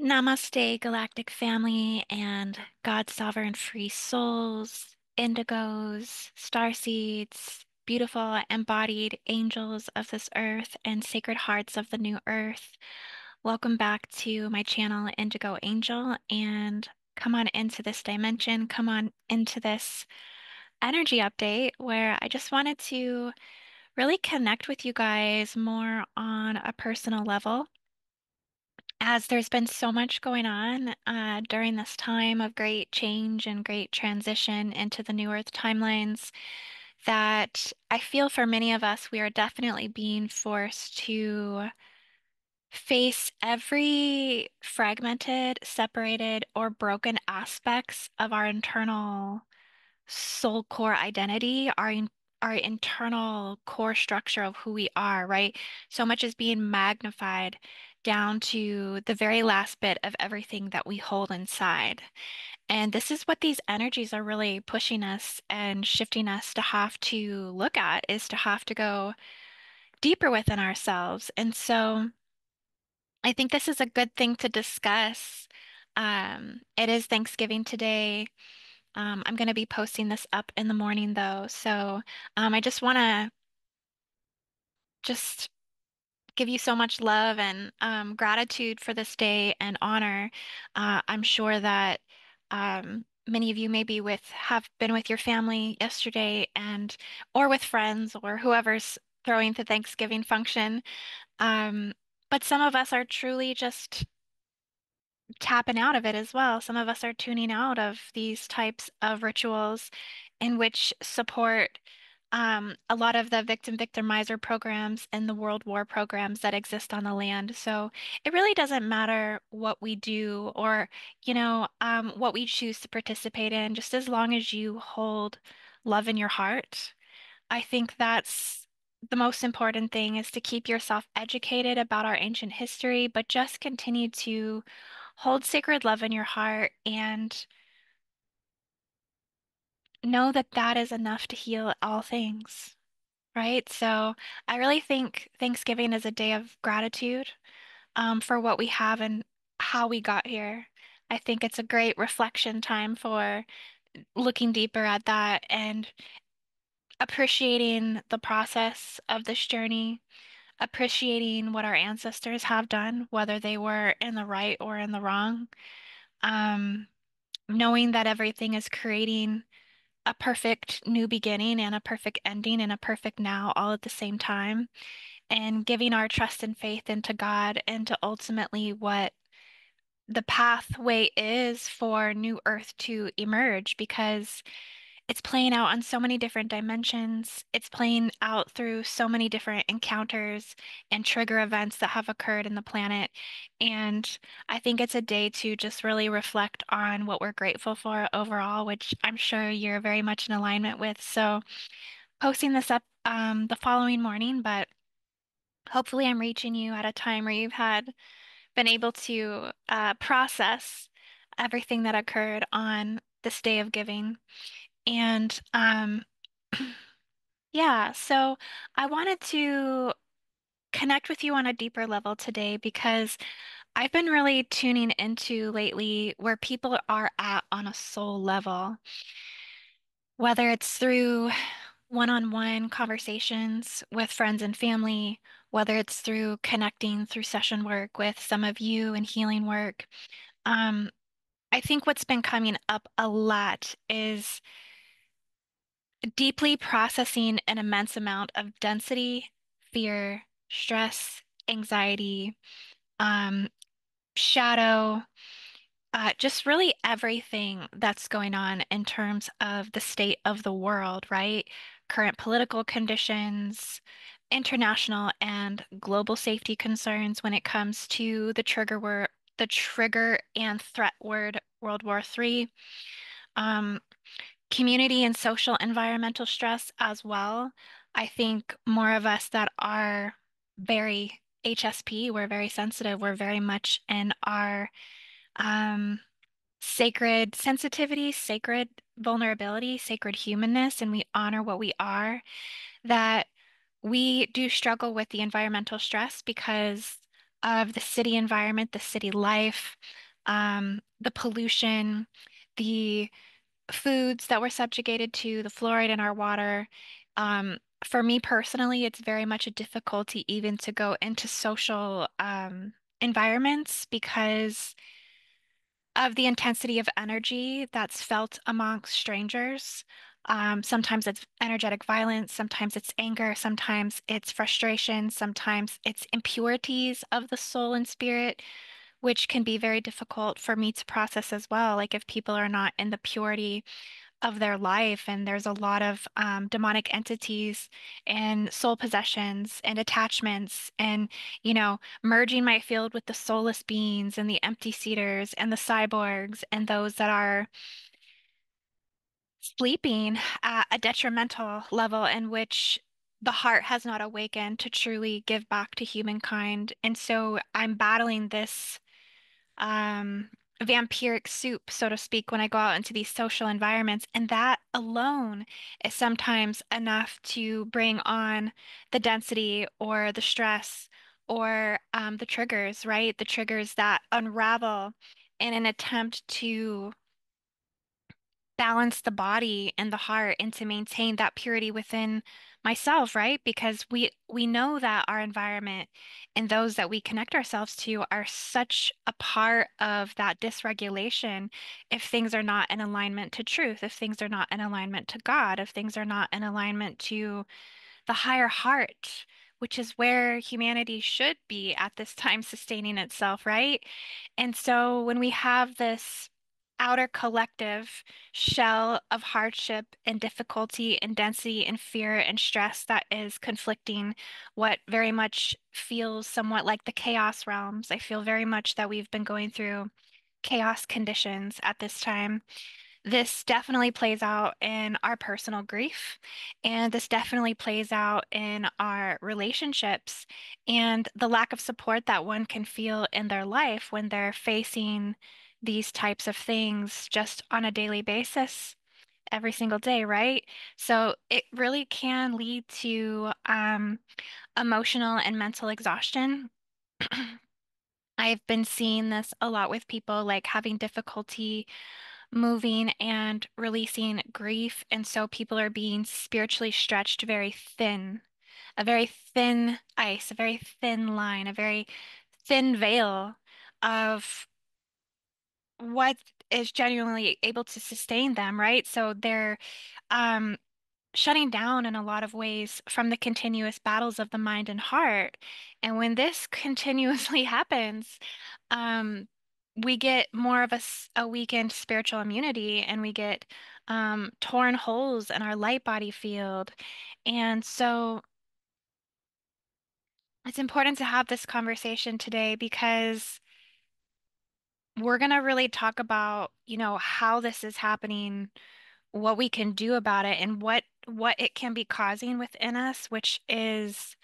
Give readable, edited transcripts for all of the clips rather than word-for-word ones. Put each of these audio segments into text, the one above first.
Namaste, galactic family and God's sovereign free souls, indigos, starseeds, beautiful embodied angels of this earth, and sacred hearts of the new earth. Welcome back to my channel, IndigoAngel, and come on into this dimension, come on into this energy update where I just wanted to really connect with you guys more on a personal level as there's been so much going on during this time of great change and great transition into the new Earth timelines, that I feel for many of us, we are definitely being forced to face every fragmented, separated, or broken aspects of our internal soul core identity, our internal core structure of who we are, right? So much is being magnified down to the very last bit of everything that we hold inside. And this is what these energies are really pushing us and shifting us to have to look at, is to have to go deeper within ourselves. And so I think this is a good thing to discuss. It is Thanksgiving today. I'm going to be posting this up in the morning though. So I just want to just give you so much love and gratitude for this day and honor. I'm sure that many of you maybe have been with your family yesterday and or with friends or whoever's throwing the Thanksgiving function. Um, but some of us are truly just tapping out of it as well. Some of us are tuning out of these types of rituals in which support a lot of the victimizer programs and the World War programs that exist on the land. So it really doesn't matter what we do or, what we choose to participate in, just as long as you hold love in your heart. I think that's the most important thing, is to keep yourself educated about our ancient history, but just continue to hold sacred love in your heart and know that that is enough to heal all things, right? So I really think Thanksgiving is a day of gratitude for what we have and how we got here. I think it's a great reflection time for looking deeper at that and appreciating the process of this journey, appreciating what our ancestors have done, whether they were in the right or in the wrong. Um, Knowing that everything is creating a perfect new beginning and a perfect ending and a perfect now all at the same time, and giving our trust and faith into God and to ultimately what the pathway is for New Earth to emerge, because it's playing out on so many different dimensions. It's playing out through so many different encounters and trigger events that have occurred in the planet. And I think it's a day to just really reflect on what we're grateful for overall, which I'm sure you're very much in alignment with. So posting this up the following morning, but hopefully I'm reaching you at a time where you've had been able to process everything that occurred on this day of giving. And yeah, so I wanted to connect with you on a deeper level today because I've been really tuning into lately where people are at on a soul level, whether it's through one-on-one conversations with friends and family, whether it's through connecting through session work with some of you and healing work. Um, I think what's been coming up a lot is deeply processing an immense amount of density, fear, stress, anxiety, um, shadow, just really everything that's going on in terms of the state of the world, right? Current political conditions, international and global safety concerns when it comes to the trigger and threat word World War III. Um, Community and social environmental stress as well. I think more of us that are very HSP, we're very sensitive, we're very much in our um, sacred sensitivity, sacred vulnerability, sacred humanness, and we honor what we are, that we do struggle with the environmental stress because of the city environment, the city life, the pollution, the foods that we're subjugated to, the fluoride in our water. For me personally, it's very much a difficulty even to go into social environments because of the intensity of energy that's felt amongst strangers. Sometimes it's energetic violence, sometimes it's anger, sometimes it's frustration, sometimes it's impurities of the soul and spirit, which can be very difficult for me to process as well. Like if people are not in the purity of their life, and there's a lot of demonic entities and soul possessions and attachments, and merging my field with the soulless beings and the empty seaters and the cyborgs and those that are sleeping at a detrimental level in which the heart has not awakened to truly give back to humankind. And so I'm battling this um, vampiric soup, so to speak, when I go out into these social environments. And that alone is sometimes enough to bring on the density or the stress or the triggers, right? The triggers that unravel in an attempt to balance the body and the heart and to maintain that purity within myself, right? Because we know that our environment and those that we connect ourselves to are such a part of that dysregulation if things are not in alignment to truth, if things are not in alignment to God, if things are not in alignment to the higher heart, which is where humanity should be at this time sustaining itself, right? And so when we have this outer collective shell of hardship and difficulty and density and fear and stress that is conflicting what very much feels somewhat like the chaos realms, I feel very much that we've been going through chaos conditions at this time. This definitely plays out in our personal grief, and this definitely plays out in our relationships and the lack of support that one can feel in their life when they're facing these types of things just on a daily basis, every single day, right? So it really can lead to emotional and mental exhaustion. I've been seeing this a lot with people like having difficulty moving and releasing grief. And so people are being spiritually stretched very thin, a very thin ice, a very thin line, a very thin veil of what is genuinely able to sustain them, right? So they're um, shutting down in a lot of ways from the continuous battles of the mind and heart. And when this continuously happens, um, we get more of a weakened spiritual immunity, and we get torn holes in our light body field. And so it's important to have this conversation today because we're going to really talk about, how this is happening, what we can do about it, and what it can be causing within us, which is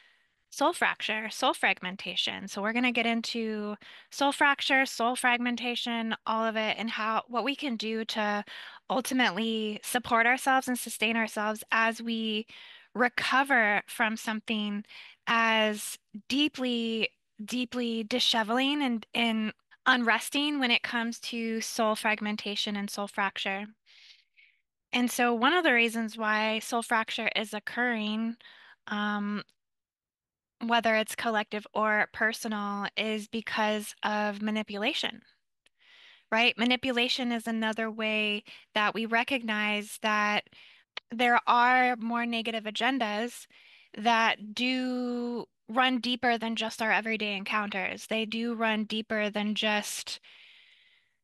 soul fracture, soul fragmentation. So we're going to get into soul fracture, soul fragmentation, all of it, and how what we can do to ultimately support ourselves and sustain ourselves as we recover from something as deeply, deeply disheveling and unresting when it comes to soul fragmentation and soul fracture. And so one of the reasons why soul fracture is occurring, um, whether it's collective or personal, is because of manipulation, right? Manipulation is another way that we recognize that there are more negative agendas that do run deeper than just our everyday encounters. They do run deeper than just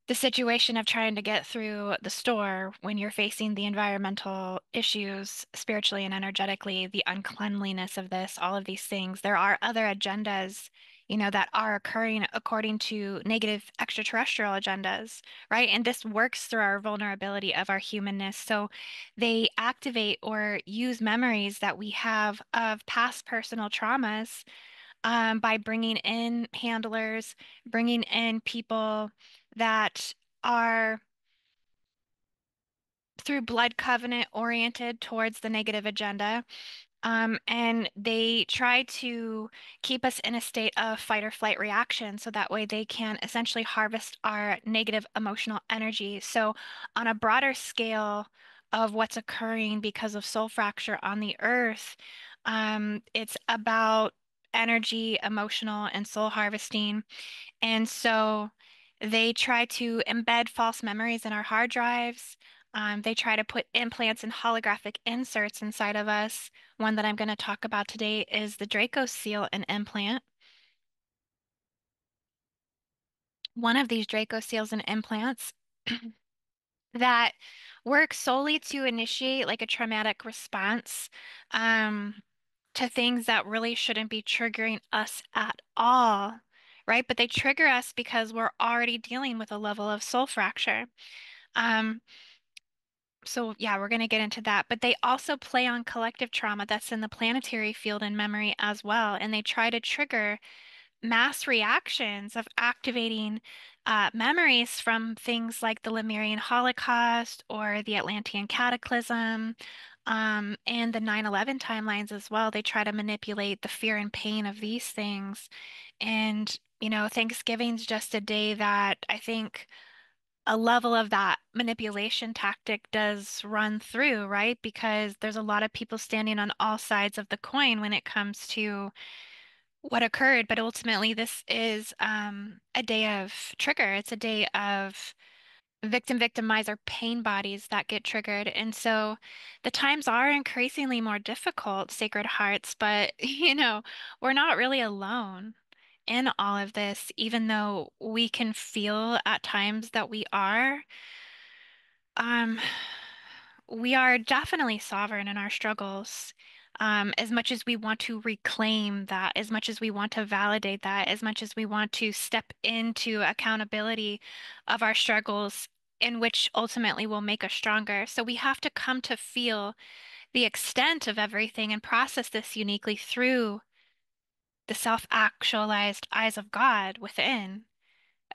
the situation of trying to get through the store when you're facing the environmental issues spiritually and energetically, the uncleanliness of this, all of these things. There are other agendas, that are occurring according to negative extraterrestrial agendas, right? And this works through our vulnerability of our humanness. So they activate or use memories that we have of past personal traumas by bringing in handlers, bringing in people that are through blood covenant oriented towards the negative agenda. And they try to keep us in a state of fight or flight reaction so that way they can essentially harvest our negative emotional energy. So, on a broader scale of what's occurring because of soul fracture on the earth, it's about energy, emotional, and soul harvesting. And so they try to embed false memories in our hard drives. They try to put implants and holographic inserts inside of us. One that I'm going to talk about today is the Draco seal and implant. One of these Draco seals and implants that work solely to initiate like a traumatic response um, to things that really shouldn't be triggering us at all, right? But they trigger us because we're already dealing with a level of soul fracture. Um, so yeah, we're going to get into that. But they also play on collective trauma that's in the planetary field and memory as well. And they try to trigger mass reactions of activating memories from things like the Lemurian Holocaust or the Atlantean Cataclysm, and the 9/11 timelines as well. They try to manipulate the fear and pain of these things. And, Thanksgiving's just a day that I think a level of that manipulation tactic does run through, right? Because there's a lot of people standing on all sides of the coin when it comes to what occurred, but ultimately this is a day of trigger. It's a day of victimizer pain bodies that get triggered. And so the times are increasingly more difficult, Sacred Hearts, but we're not really alone in all of this, even though we can feel at times that we are. Um, we are definitely sovereign in our struggles. As much as we want to reclaim that, as much as we want to validate that, as much as we want to step into accountability of our struggles, in which ultimately will make us stronger. So we have to come to feel the extent of everything and process this uniquely through the self-actualized eyes of God within.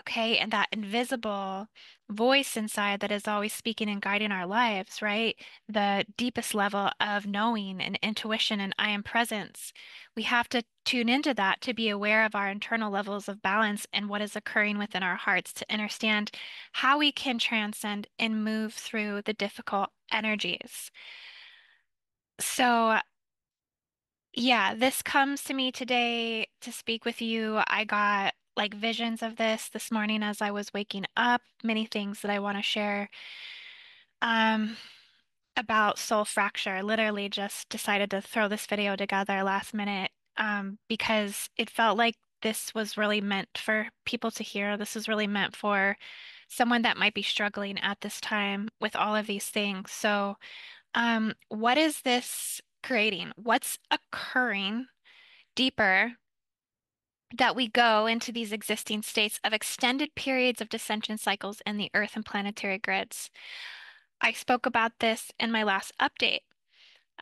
Okay, and that invisible voice inside that is always speaking and guiding our lives, right? The deepest level of knowing and intuition and I am presence. We have to tune into that to be aware of our internal levels of balance and what is occurring within our hearts to understand how we can transcend and move through the difficult energies. So, yeah, this comes to me today to speak with you. I got like visions of this morning as I was waking up, many things that I want to share um about soul fracture. I literally just decided to throw this video together last minute because it felt like this was really meant for people to hear. This is really meant for someone that might be struggling at this time with all of these things. So, what is this creating? What's occurring deeper that we go into these existing states of extended periods of dissension cycles in the Earth and planetary grids? I spoke about this in my last update,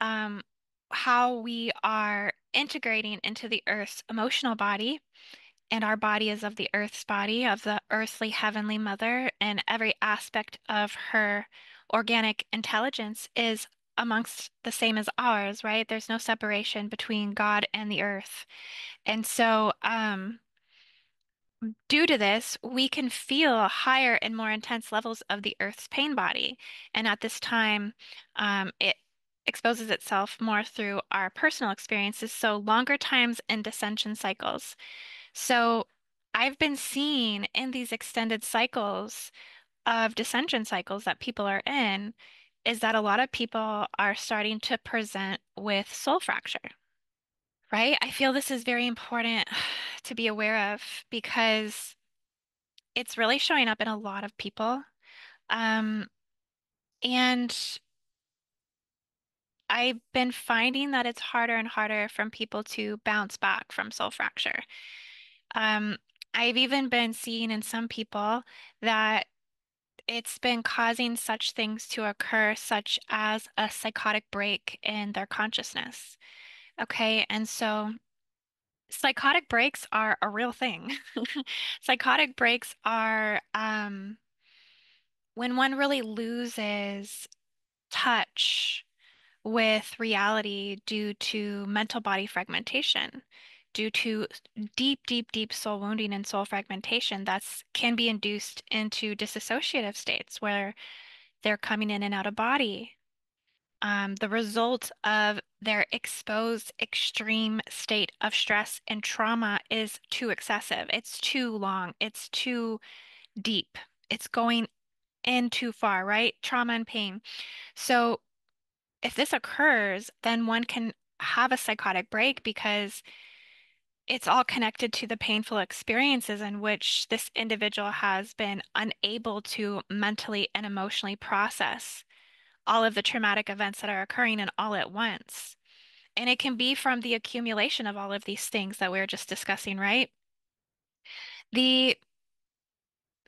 um, how we are integrating into the Earth's emotional body, and our body is of the Earth's body, of the earthly heavenly mother, and every aspect of her organic intelligence is amongst the same as ours, right? There's no separation between God and the Earth. And so, due to this, we can feel higher and more intense levels of the Earth's pain body. And at this time, it exposes itself more through our personal experiences, so longer times in dissension cycles. So I've been seeing in these extended cycles of dissension cycles that people are in, is that a lot of people are starting to present with soul fracture, right? I feel this is very important to be aware of because it's really showing up in a lot of people. Um, and I've been finding that it's harder and harder from people to bounce back from soul fracture. Um, I've even been seeing in some people that it's been causing such things to occur, such as a psychotic break in their consciousness. Okay, and so psychotic breaks are a real thing. Psychotic breaks are when one really loses touch with reality due to mental body fragmentation, due to deep, deep, deep soul wounding and soul fragmentation that's can be induced into dissociative states where they're coming in and out of body. The result of their exposed extreme state of stress and trauma is too excessive. It's too long. It's too deep. It's going in too far, right? Trauma and pain. So if this occurs, then one can have a psychotic break because it's all connected to the painful experiences in which this individual has been unable to mentally and emotionally process all of the traumatic events that are occurring and all at once. And it can be from the accumulation of all of these things that we were just discussing, right? The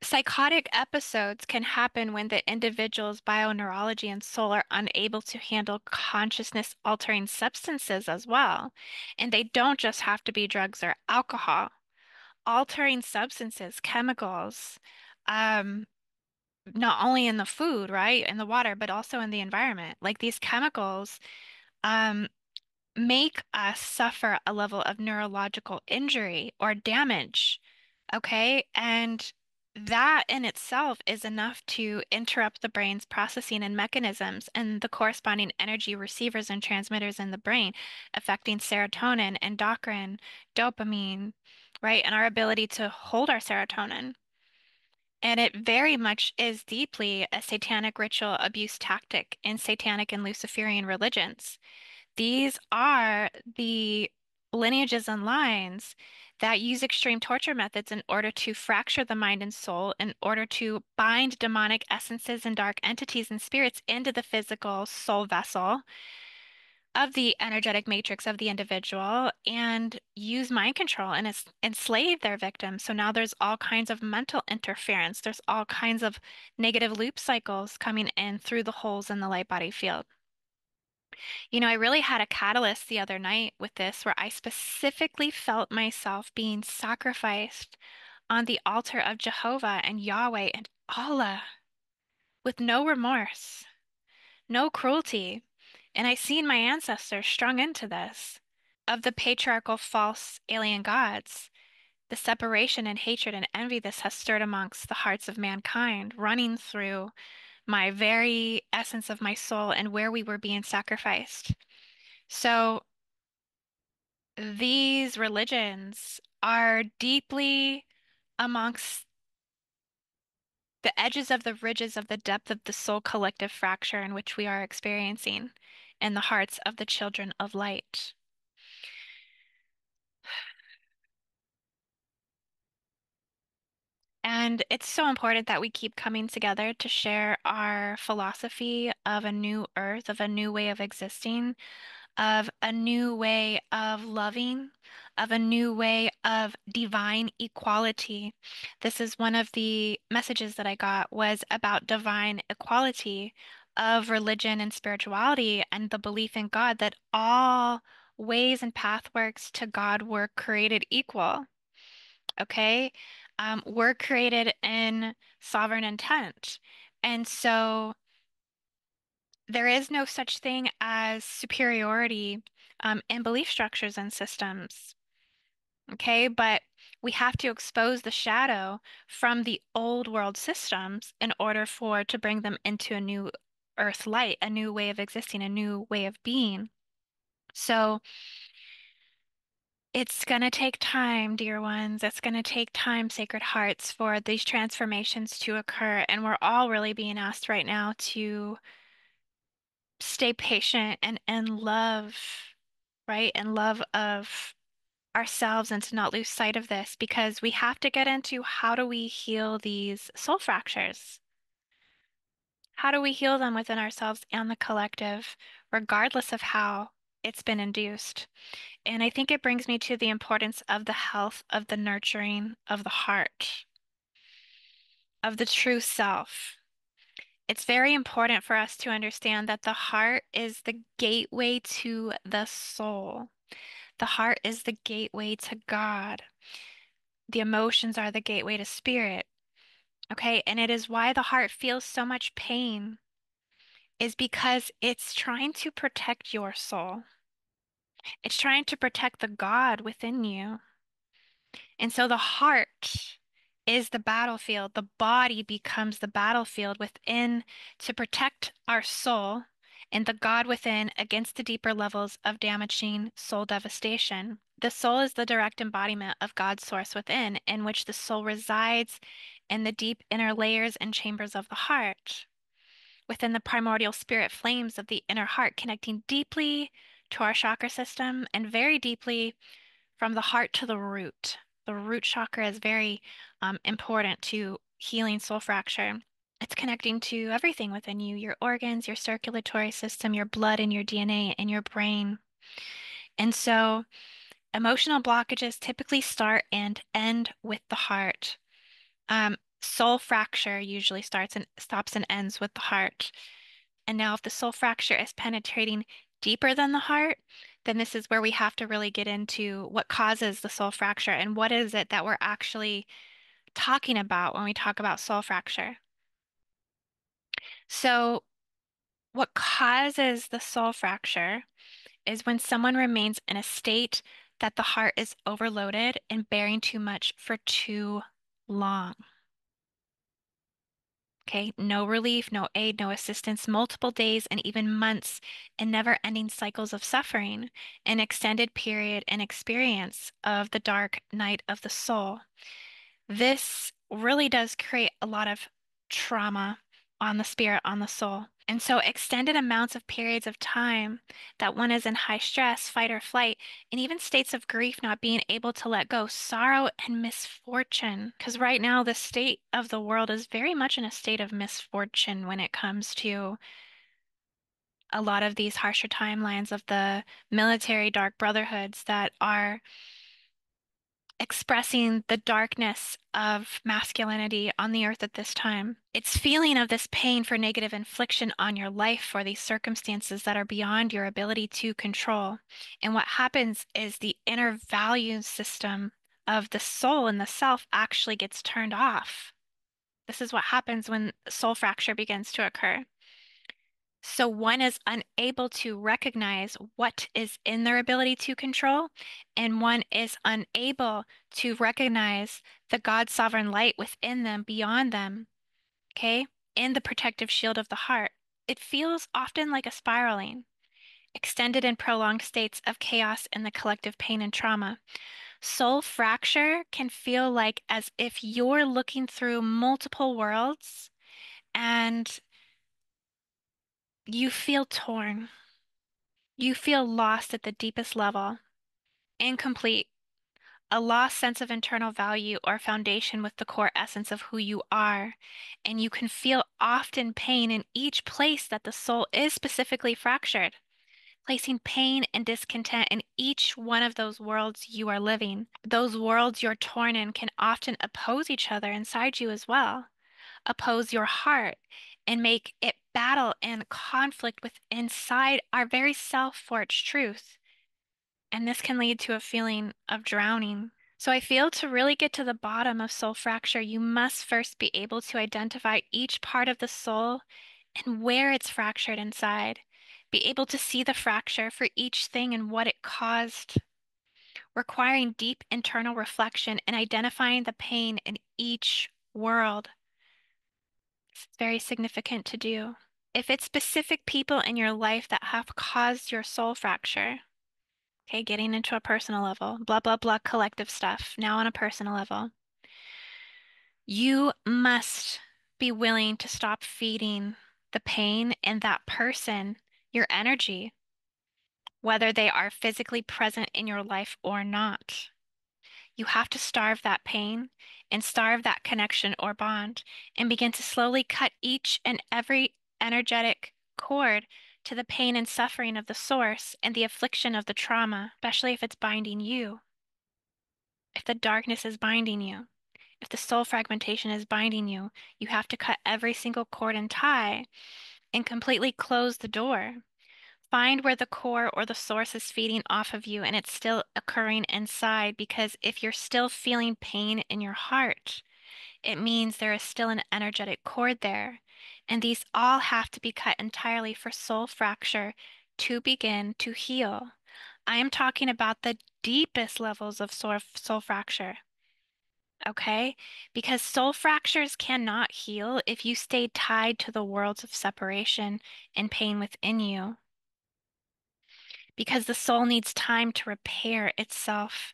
psychotic episodes can happen when the individual's bioneurology and soul are unable to handle consciousness altering substances as well. And they don't just have to be drugs or alcohol. Altering substances, chemicals, um, not only in the food, right, in the water, but also in the environment. Like these chemicals, um, make us suffer a level of neurological injury or damage. Okay. And that in itself is enough to interrupt the brain's processing and mechanisms and the corresponding energy receivers and transmitters in the brain, affecting serotonin, endocrine, dopamine, right? And our ability to hold our serotonin. And it very much is deeply a satanic ritual abuse tactic in satanic and Luciferian religions. These are the lineages and lines that use extreme torture methods in order to fracture the mind and soul, in order to bind demonic essences and dark entities and spirits into the physical soul vessel of the energetic matrix of the individual and use mind control and enslave their victims. So now there's all kinds of mental interference. There's all kinds of negative loop cycles coming in through the holes in the light body field. You know, I really had a catalyst the other night with this where I specifically felt myself being sacrificed on the altar of Jehovah and Yahweh and Allah with no remorse, no cruelty. And I seen my ancestors strung into this of the patriarchal false alien gods. The separation and hatred and envy this has stirred amongst the hearts of mankind, running through my very essence of my soul and where we were being sacrificed. So these religions are deeply amongst the edges of the ridges of the depth of the soul collective fracture in which we are experiencing in the hearts of the children of light. And it's so important that we keep coming together to share our philosophy of a new earth, of a new way of existing, of a new way of loving, of a new way of divine equality. This is one of the messages that I got was about divine equality of religion and spirituality and the belief in God that all ways and pathworks to God were created equal. Okay? We're created in sovereign intent. And so there is no such thing as superiority in belief structures and systems. Okay, but we have to expose the shadow from the old world systems in order for to bring them into a new earth light, a new way of existing, a new way of being. So it's going to take time, dear ones. It's going to take time, sacred hearts, for these transformations to occur. And we're all really being asked right now to stay patient and in love, right? And love of ourselves and to not lose sight of this because we have to get into how do we heal these soul fractures? How do we heal them within ourselves and the collective, regardless of how it's been induced? And I think it brings me to the importance of the health of the nurturing of the heart, of the true self. It's very important for us to understand that the heart is the gateway to the soul. The heart is the gateway to God. The emotions are the gateway to spirit. Okay, and it is why the heart feels so much pain. is because it's trying to protect your soul. It's trying to protect the God within you. And so the heart is the battlefield. The body becomes the battlefield within to protect our soul and the God within against the deeper levels of damaging soul devastation. The soul is the direct embodiment of God's source within, in which the soul resides in the deep inner layers and chambers of the heart, within the primordial spirit flames of the inner heart, connecting deeply to our chakra system and very deeply from the heart to the root. The root chakra is very important to healing soul fracture. It's connecting to everything within you, your organs, your circulatory system, your blood and your DNA and your brain. And so emotional blockages typically start and end with the heart. Soul fracture usually starts and stops and ends with the heart. And now, if the soul fracture is penetrating deeper than the heart, then this is where we have to really get into what causes the soul fracture and what is it that we're actually talking about when we talk about soul fracture. So, what causes the soul fracture is when someone remains in a state that the heart is overloaded and bearing too much for too long. Okay, no relief, no aid, no assistance, multiple days and even months, and never-ending cycles of suffering, an extended period and experience of the dark night of the soul. This really does create a lot of trauma on the spirit, on the soul. And so extended amounts of periods of time that one is in high stress, fight or flight, and even states of grief, not being able to let go, sorrow and misfortune. Because right now, the state of the world is very much in a state of misfortune when it comes to a lot of these harsher timelines of the military dark brotherhoods that are expressing the darkness of masculinity on the earth at this time. It's feeling of this pain for negative infliction on your life for these circumstances that are beyond your ability to control. And what happens is the inner value system of the soul and the self actually gets turned off. This is what happens when soul fracture begins to occur. So one is unable to recognize what is in their ability to control, and one is unable to recognize the God sovereign light within them, beyond them, okay, in the protective shield of the heart. It feels often like a spiraling, extended and prolonged states of chaos and the collective pain and trauma. Soul fracture can feel like as if you're looking through multiple worlds and you feel torn. You feel lost at the deepest level, incomplete, a lost sense of internal value or foundation with the core essence of who you are. And you can feel often pain in each place that the soul is specifically fractured, placing pain and discontent in each one of those worlds you are living. Those worlds you're torn in can often oppose each other inside you as well, oppose your heart, and make it battle and conflict with inside our very self-forged truth. And this can lead to a feeling of drowning. So I feel to really get to the bottom of soul fracture, you must first be able to identify each part of the soul and where it's fractured inside. Be able to see the fracture for each thing and what it caused, requiring deep internal reflection and identifying the pain in each world. It's very significant to do. If it's specific people in your life that have caused your soul fracture, okay, getting into a personal level, blah, blah, blah, collective stuff, now on a personal level, you must be willing to stop feeding the pain in that person your energy, whether they are physically present in your life or not. You have to starve that pain and starve that connection or bond and begin to slowly cut each and every energetic cord to the pain and suffering of the source and the affliction of the trauma, especially if it's binding you, if the darkness is binding you, if the soul fragmentation is binding you, you have to cut every single cord and tie and completely close the door. Find where the core or the source is feeding off of you and it's still occurring inside, because if you're still feeling pain in your heart, it means there is still an energetic cord there. And these all have to be cut entirely for soul fracture to begin to heal. I am talking about the deepest levels of soul fracture. Okay? Because soul fractures cannot heal if you stay tied to the worlds of separation and pain within you. Because the soul needs time to repair itself.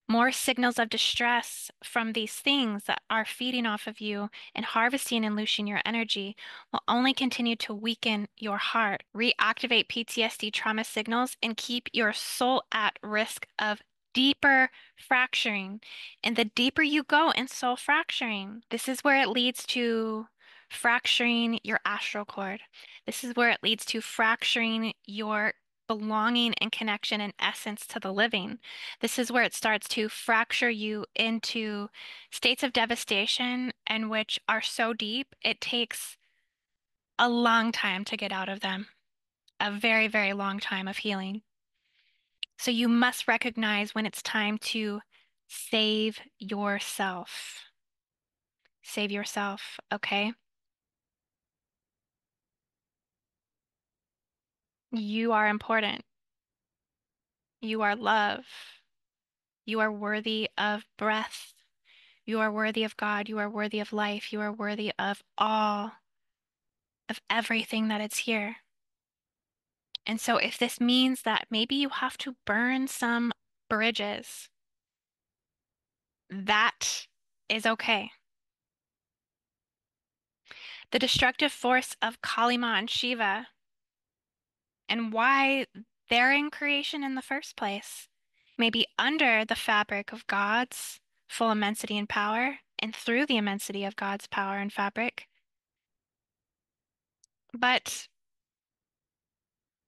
More signals of distress from these things that are feeding off of you and harvesting and loosening your energy will only continue to weaken your heart, reactivate PTSD trauma signals, and keep your soul at risk of deeper fracturing. And the deeper you go in soul fracturing, this is where it leads to fracturing your astral cord. This is where it leads to fracturing your belonging and connection and essence to the living. This is where it starts to fracture you into states of devastation and which are so deep, it takes a long time to get out of them, a very, very long time of healing. So you must recognize when it's time to save yourself. Save yourself, okay? You are important. You are love. You are worthy of breath. You are worthy of God. You are worthy of life. You are worthy of all of everything that is here. And so if this means that maybe you have to burn some bridges, that is okay. The destructive force of Kalima and Shiva and why they're in creation in the first place may be under the fabric of God's full immensity and power and through the immensity of God's power and fabric. But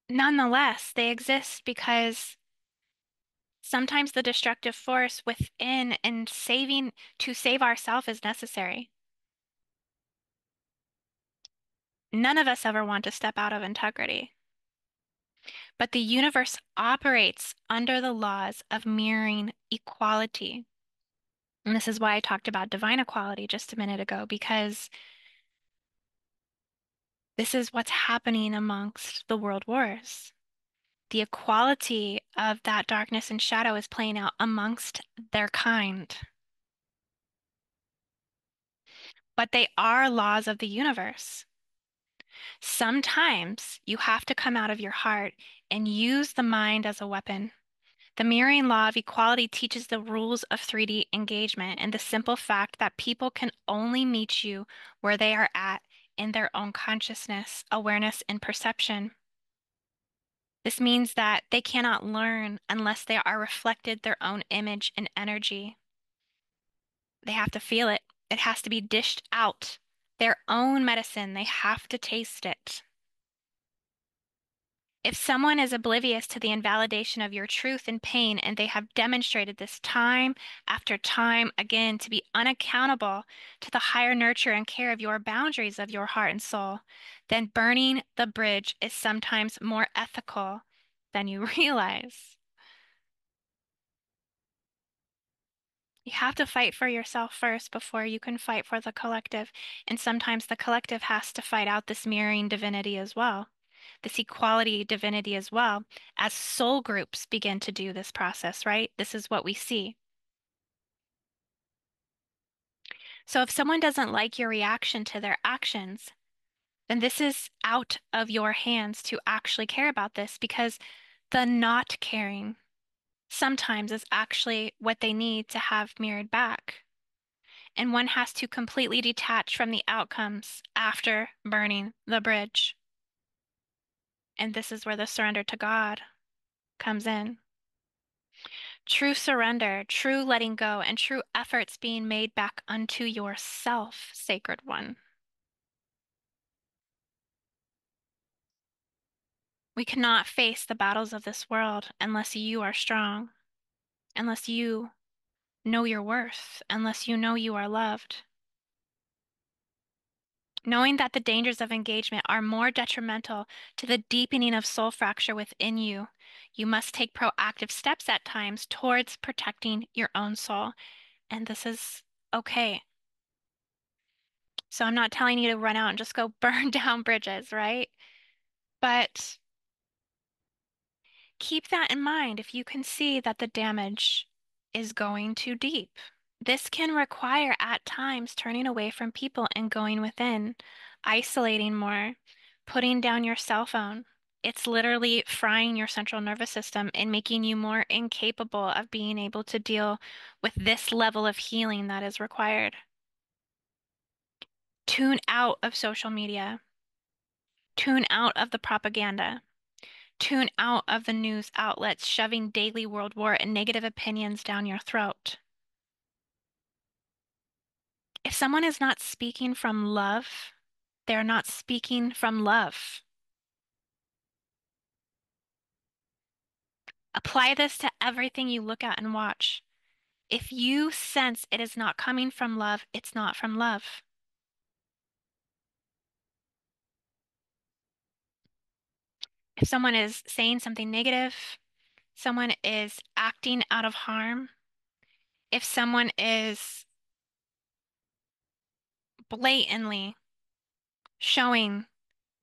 nonetheless, they exist because sometimes the destructive force within and saving to save ourselves is necessary. None of us ever want to step out of integrity. But the universe operates under the laws of mirroring equality. And this is why I talked about divine equality just a minute ago, because this is what's happening amongst the world wars. The equality of that darkness and shadow is playing out amongst their kind. But they are laws of the universe. Sometimes you have to come out of your heart and use the mind as a weapon. The mirroring law of equality teaches the rules of 3D engagement and the simple fact that people can only meet you where they are at in their own consciousness, awareness, and perception. This means that they cannot learn unless they are reflected their own image and energy. They have to feel it. It has to be dished out. Their own medicine, they have to taste it. If someone is oblivious to the invalidation of your truth and pain, and they have demonstrated this time after time again to be unaccountable to the higher nurture and care of your boundaries of your heart and soul, then burning the bridge is sometimes more ethical than you realize. You have to fight for yourself first before you can fight for the collective. And sometimes the collective has to fight out this mirroring divinity as well, this equality divinity as well, as soul groups begin to do this process, right? This is what we see. So if someone doesn't like your reaction to their actions, then this is out of your hands to actually care about this because the not caring sometimes is actually what they need to have mirrored back. And one has to completely detach from the outcomes after burning the bridge. And this is where the surrender to God comes in. True surrender, true letting go, and true efforts being made back unto yourself, sacred one. We cannot face the battles of this world unless you are strong, unless you know your worth, unless you know you are loved. Knowing that the dangers of engagement are more detrimental to the deepening of soul fracture within you, you must take proactive steps at times towards protecting your own soul. And this is okay. So I'm not telling you to run out and just go burn down bridges, right? But keep that in mind if you can see that the damage is going too deep. This can require at times turning away from people and going within, isolating more, putting down your cell phone. It's literally frying your central nervous system and making you more incapable of being able to deal with this level of healing that is required. Tune out of social media. Tune out of the propaganda. Tune out of the news outlets shoving daily world war and negative opinions down your throat. If someone is not speaking from love, they're not speaking from love. Apply this to everything you look at and watch. If you sense it is not coming from love, it's not from love. If someone is saying something negative, someone is acting out of harm, if someone is blatantly showing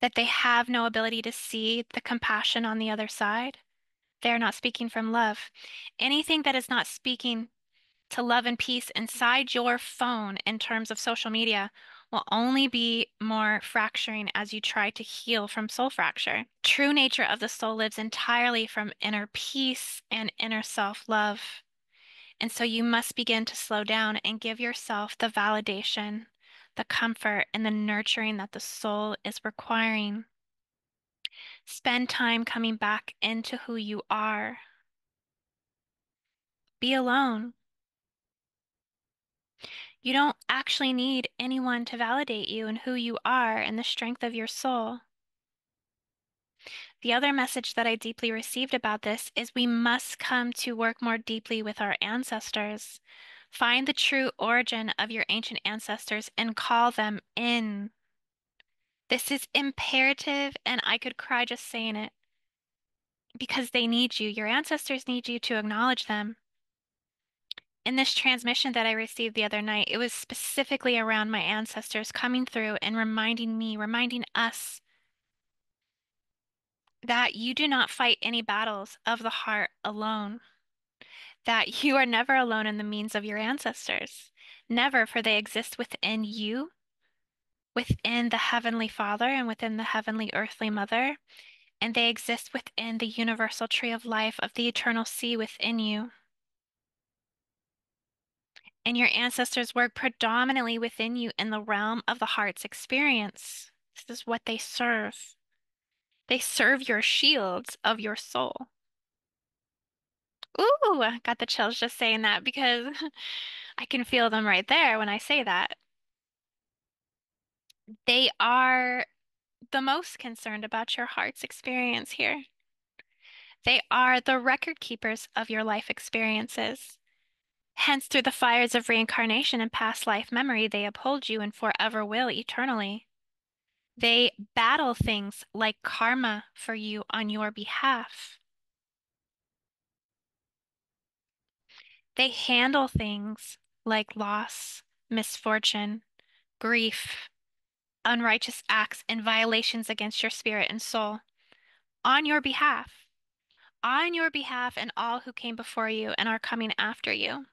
that they have no ability to see the compassion on the other side, they're not speaking from love. Anything that is not speaking to love and peace inside your phone in terms of social media will only be more fracturing as you try to heal from soul fracture. True nature of the soul lives entirely from inner peace and inner self-love. And so you must begin to slow down and give yourself the validation, the comfort, and the nurturing that the soul is requiring. Spend time coming back into who you are. Be alone. You don't actually need anyone to validate you and who you are and the strength of your soul. The other message that I deeply received about this is we must come to work more deeply with our ancestors. Find the true origin of your ancient ancestors and call them in. This is imperative, and I could cry just saying it because they need you. Your ancestors need you to acknowledge them. In this transmission that I received the other night, it was specifically around my ancestors coming through and reminding me, reminding us that you do not fight any battles of the heart alone, that you are never alone in the means of your ancestors. Never, for they exist within you, within the Heavenly Father, and within the Heavenly Earthly Mother, and they exist within the universal tree of life of the eternal sea within you. And your ancestors work predominantly within you in the realm of the heart's experience. This is what they serve. They serve your shields of your soul. Ooh, I got the chills just saying that because I can feel them right there when I say that. They are the most concerned about your heart's experience here. They are the record keepers of your life experiences. Hence, through the fires of reincarnation and past life memory, they uphold you and forever will eternally. They battle things like karma for you on your behalf. They handle things like loss, misfortune, grief, unrighteous acts, and violations against your spirit and soul on your behalf, and all who came before you and are coming after you.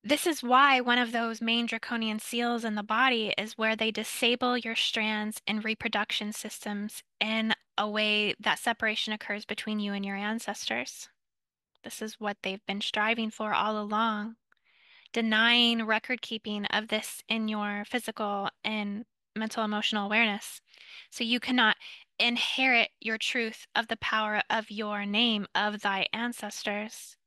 This is why one of those main draconian seals in the body is where they disable your strands and reproduction systems in a way that separation occurs between you and your ancestors. This is what they've been striving for all along, denying record keeping of this in your physical and mental emotional awareness. So you cannot inherit your truth of the power of your name of thy ancestors.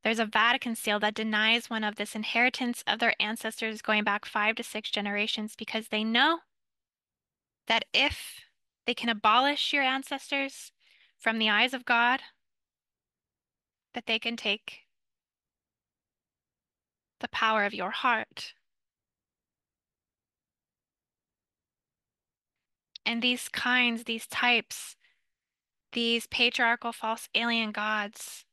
There's a Vatican seal that denies one of this inheritance of their ancestors going back 5 to 6 generations because they know that if they can abolish your ancestors from the eyes of God, that they can take the power of your heart. And these kinds, these types, these patriarchal false alien gods,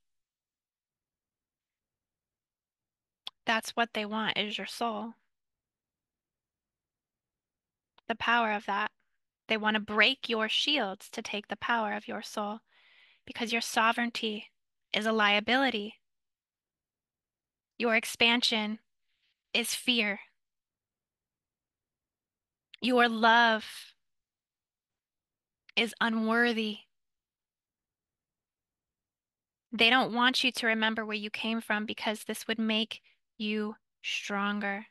that's what they want is your soul. the power of that. They want to break your shields to take the power of your soul because your sovereignty is a liability. Your expansion is fear. Your love is unworthy. They don't want you to remember where you came from because this would make you stronger.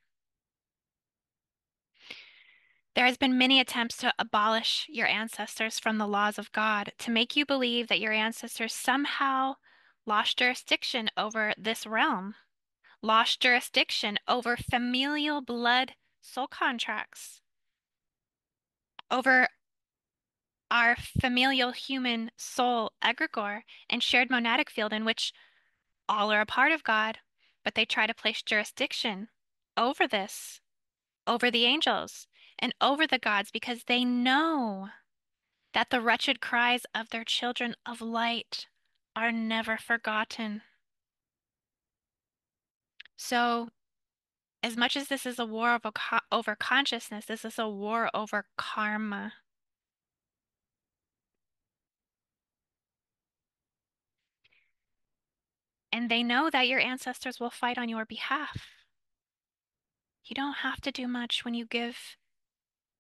There has been many attempts to abolish your ancestors from the laws of God, to make you believe that your ancestors somehow lost jurisdiction over this realm, lost jurisdiction over familial blood soul contracts, over our familial human soul egregore and shared monadic field in which all are a part of God, but they try to place jurisdiction over this, over the angels, and over the gods because they know that the wretched cries of their children of light are never forgotten. So, as much as this is a war over consciousness, this is a war over karma. And they know that your ancestors will fight on your behalf. You don't have to do much when you give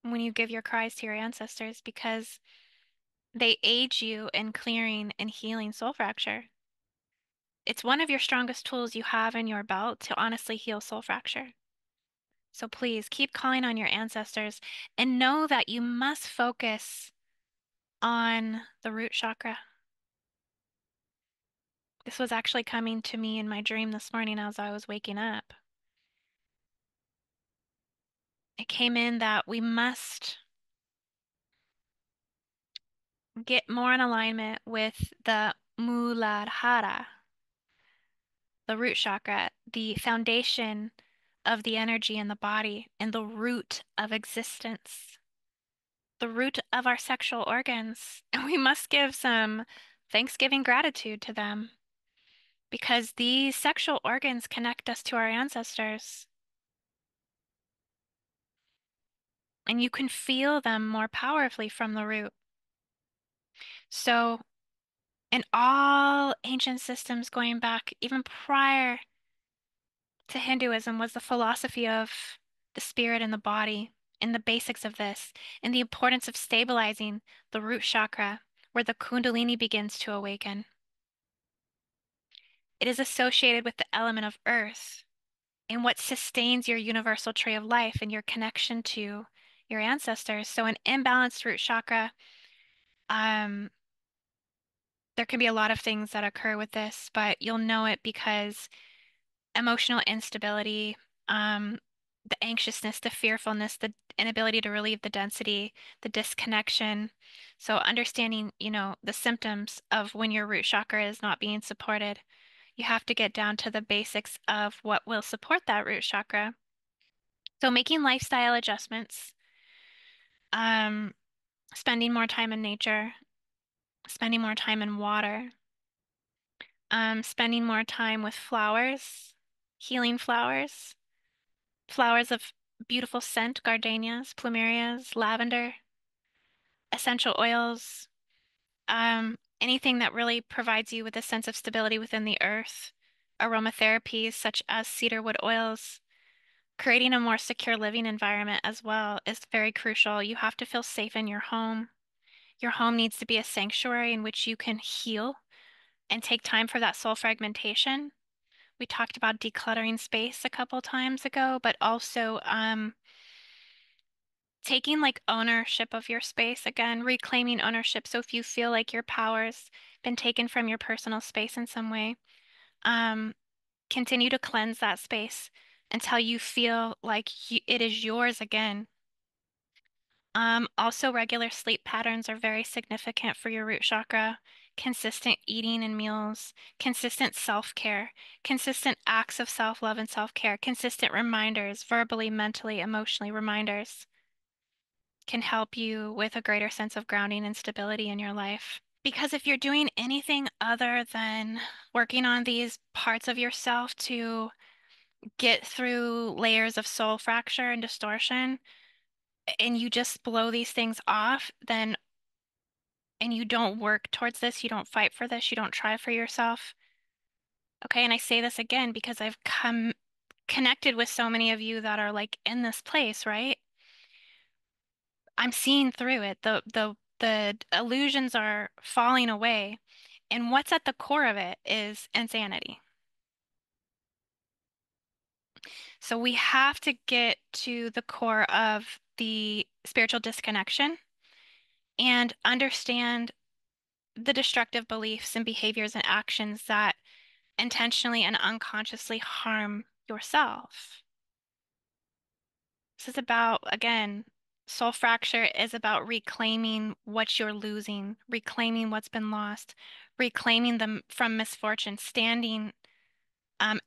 your cries to your ancestors because they aid you in clearing and healing soul fracture. It's one of your strongest tools you have in your belt to honestly heal soul fracture. So please keep calling on your ancestors and know that you must focus on the root chakra. This was actually coming to me in my dream this morning as I was waking up. It came in that we must get more in alignment with the Muladhara, the root chakra, the foundation of the energy in the body and the root of existence, the root of our sexual organs. And we must give some Thanksgiving gratitude to them because these sexual organs connect us to our ancestors. And you can feel them more powerfully from the root. So, in all ancient systems going back, even prior to Hinduism, was the philosophy of the spirit and the body and the basics of this and the importance of stabilizing the root chakra where the Kundalini begins to awaken. It is associated with the element of earth and what sustains your universal tree of life and your connection to your ancestors. So an imbalanced root chakra, um, there can be a lot of things that occur with this, but you'll know it because emotional instability, the anxiousness, the fearfulness, the inability to relieve the density, the disconnection. So understanding, the symptoms of when your root chakra is not being supported, you have to get down to the basics of what will support that root chakra. So making lifestyle adjustments, um, spending more time in nature, spending more time in water, spending more time with flowers, healing flowers, flowers of beautiful scent, gardenias, plumerias, lavender, essential oils, anything that really provides you with a sense of stability within the earth, aromatherapies such as cedarwood oils. Creating a more secure living environment as well is very crucial. You have to feel safe in your home. Your home needs to be a sanctuary in which you can heal and take time for that soul fragmentation. We talked about decluttering space a couple times ago, but also taking like ownership of your space again, reclaiming ownership. So if you feel like your power's been taken from your personal space in some way, um, continue to cleanse that space until you feel like it is yours again. Also, regular sleep patterns are very significant for your root chakra. Consistent eating and meals, consistent self-care, consistent acts of self-love and self-care, consistent reminders, verbally, mentally, emotionally reminders can help you with a greater sense of grounding and stability in your life. Because if you're doing anything other than working on these parts of yourself to get through layers of soul fracture and distortion, and you just blow these things off, then and you don't work towards this, you don't fight for this, you don't try for yourself. Okay, and I say this again because I've come connected with so many of you that are like in this place, right? I'm seeing through it. The illusions are falling away. And what's at the core of it is insanity. So we have to get to the core of the spiritual disconnection and understand the destructive beliefs and behaviors and actions that intentionally and unconsciously harm yourself. This is about, again, soul fracture is about reclaiming what you're losing, reclaiming what's been lost, reclaiming them from misfortune, standing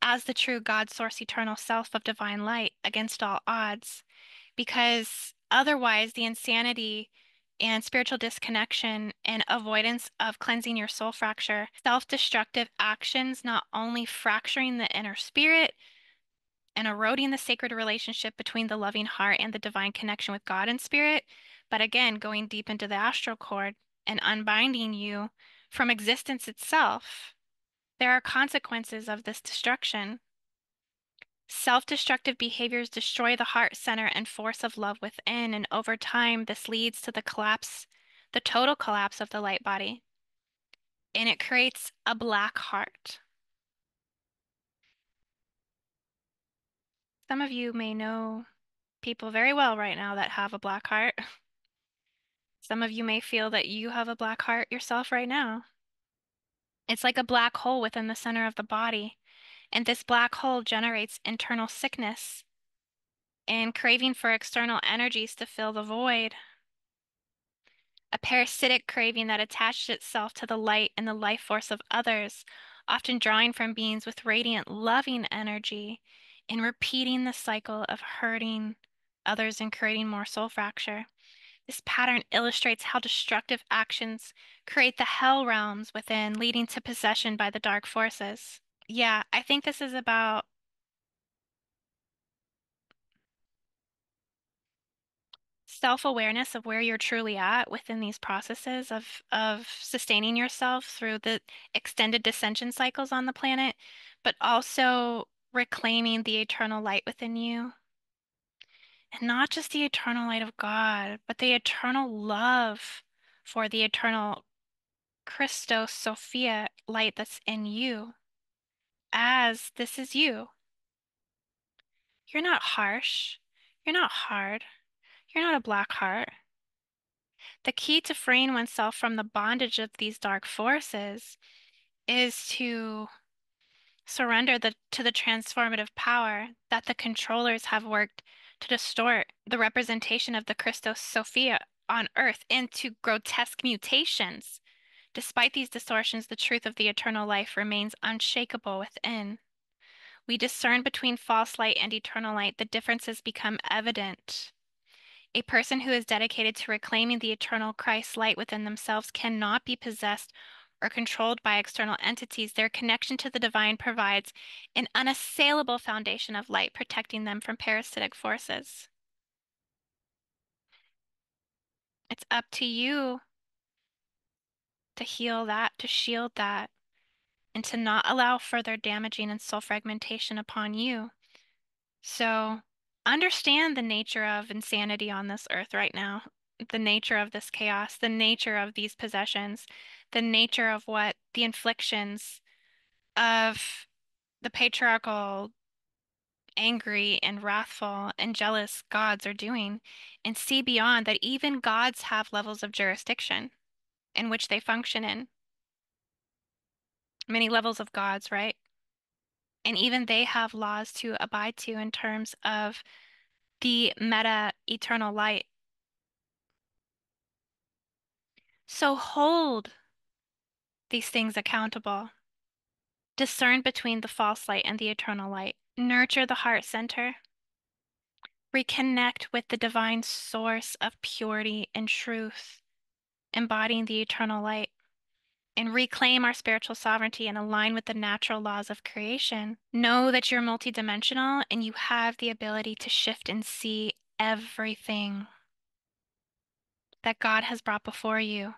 as the true God, source, eternal self of divine light against all odds. Because otherwise, the insanity and spiritual disconnection and avoidance of cleansing your soul fracture, self-destructive actions, not only fracturing the inner spirit and eroding the sacred relationship between the loving heart and the divine connection with God and spirit, but again, going deep into the astral cord and unbinding you from existence itself. There are consequences of this destruction. Self-destructive behaviors destroy the heart center and force of love within, and over time, this leads to the collapse, the total collapse of the light body, and it creates a black heart. Some of you may know people very well right now that have a black heart. Some of you may feel that you have a black heart yourself right now. It's like a black hole within the center of the body, and this black hole generates internal sickness and craving for external energies to fill the void. A parasitic craving that attaches itself to the light and the life force of others, often drawing from beings with radiant, loving energy, and repeating the cycle of hurting others and creating more soul fracture. This pattern illustrates how destructive actions create the hell realms within, leading to possession by the dark forces. Yeah, I think this is about self-awareness of where you're truly at within these processes of sustaining yourself through the extended descension cycles on the planet, but also reclaiming the eternal light within you. And not just the eternal light of God, but the eternal love for the eternal Christos Sophia light that's in you, as this is you. You're not harsh. You're not hard. You're not a black heart. The key to freeing oneself from the bondage of these dark forces is to surrender to the transformative power that the controllers have worked to distort the representation of the Christos Sophia on Earth into grotesque mutations. Despite these distortions, the truth of the eternal life remains unshakable within. We discern between false light and eternal light. The differences become evident. A person who is dedicated to reclaiming the eternal Christ light within themselves cannot be possessed or controlled by external entities. Their connection to the divine provides an unassailable foundation of light, protecting them from parasitic forces. It's up to you to heal that, to shield that, and to not allow further damaging and soul fragmentation upon you. So understand the nature of insanity on this earth right now, the nature of this chaos, the nature of these possessions, the nature of what the inflictions of the patriarchal, angry, and wrathful and jealous gods are doing, and see beyond that even gods have levels of jurisdiction in which they function in. Many levels of gods, right? And even they have laws to abide to in terms of the meta eternal light. So hold these things accountable. Discern between the false light and the eternal light. Nurture the heart center. Reconnect with the divine source of purity and truth, embodying the eternal light. And reclaim our spiritual sovereignty and align with the natural laws of creation. Know that you're multidimensional and you have the ability to shift and see everything. that God has brought before you.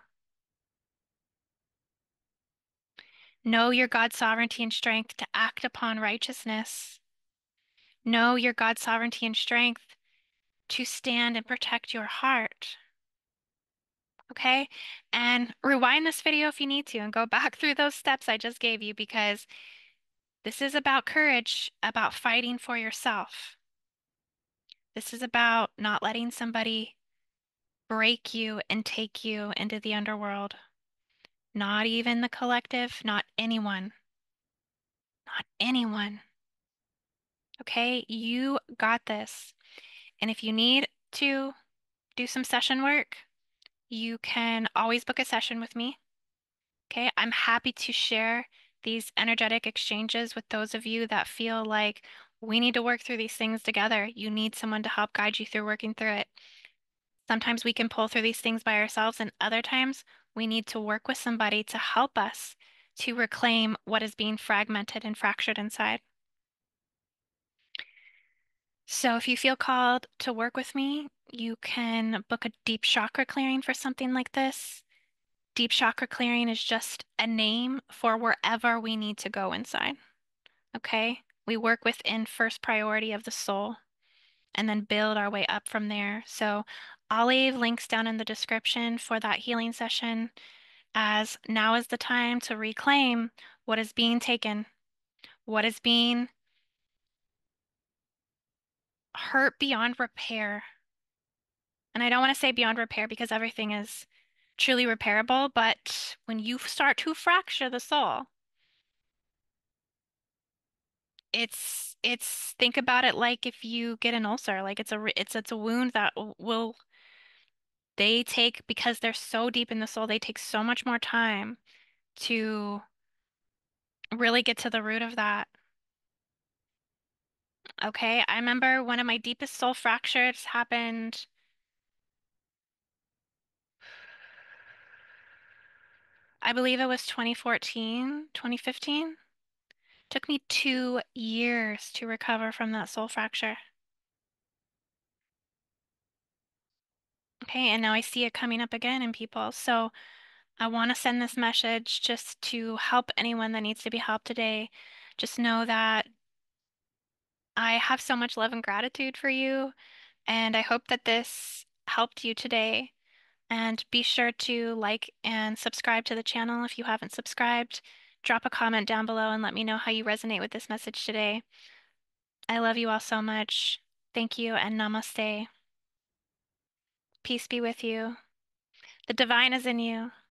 Know your God's sovereignty and strength to act upon righteousness. Know your God's sovereignty and strength to stand and protect your heart. Okay? And rewind this video if you need to and go back through those steps I just gave you because this is about courage, about fighting for yourself. This is about not letting somebody break you and take you into the underworld. Not even the collective, not anyone. Not anyone. Okay? You got this. And if you need to do some session work, you can always book a session with me. Okay? I'm happy to share these energetic exchanges with those of you that feel like we need to work through these things together. You need someone to help guide you through working through it. Sometimes we can pull through these things by ourselves, and other times we need to work with somebody to help us to reclaim what is being fragmented and fractured inside. So if you feel called to work with me, you can book a deep chakra clearing for something like this. Deep chakra clearing is just a name for wherever we need to go inside. Okay? We work within first priority of the soul and then build our way up from there. So I'll leave links down in the description for that healing session, as now is the time to reclaim what is being taken, what is being hurt beyond repair. And I don't want to say beyond repair because everything is truly repairable, but when you start to fracture the soul, it's think about it like if you get an ulcer, like it's a wound that will they take because they're so deep in the soul, they take so much more time to really get to the root of that. Okay, I remember one of my deepest soul fractures happened, I believe it was 2014, 2015. Took me 2 years to recover from that soul fracture. Okay, and now I see it coming up again in people. So I want to send this message just to help anyone that needs to be helped today. Just know that I have so much love and gratitude for you, and I hope that this helped you today. And be sure to like and subscribe to the channel if you haven't subscribed. Drop a comment down below and let me know how you resonate with this message today. I love you all so much. Thank you and namaste. Peace be with you. The divine is in you.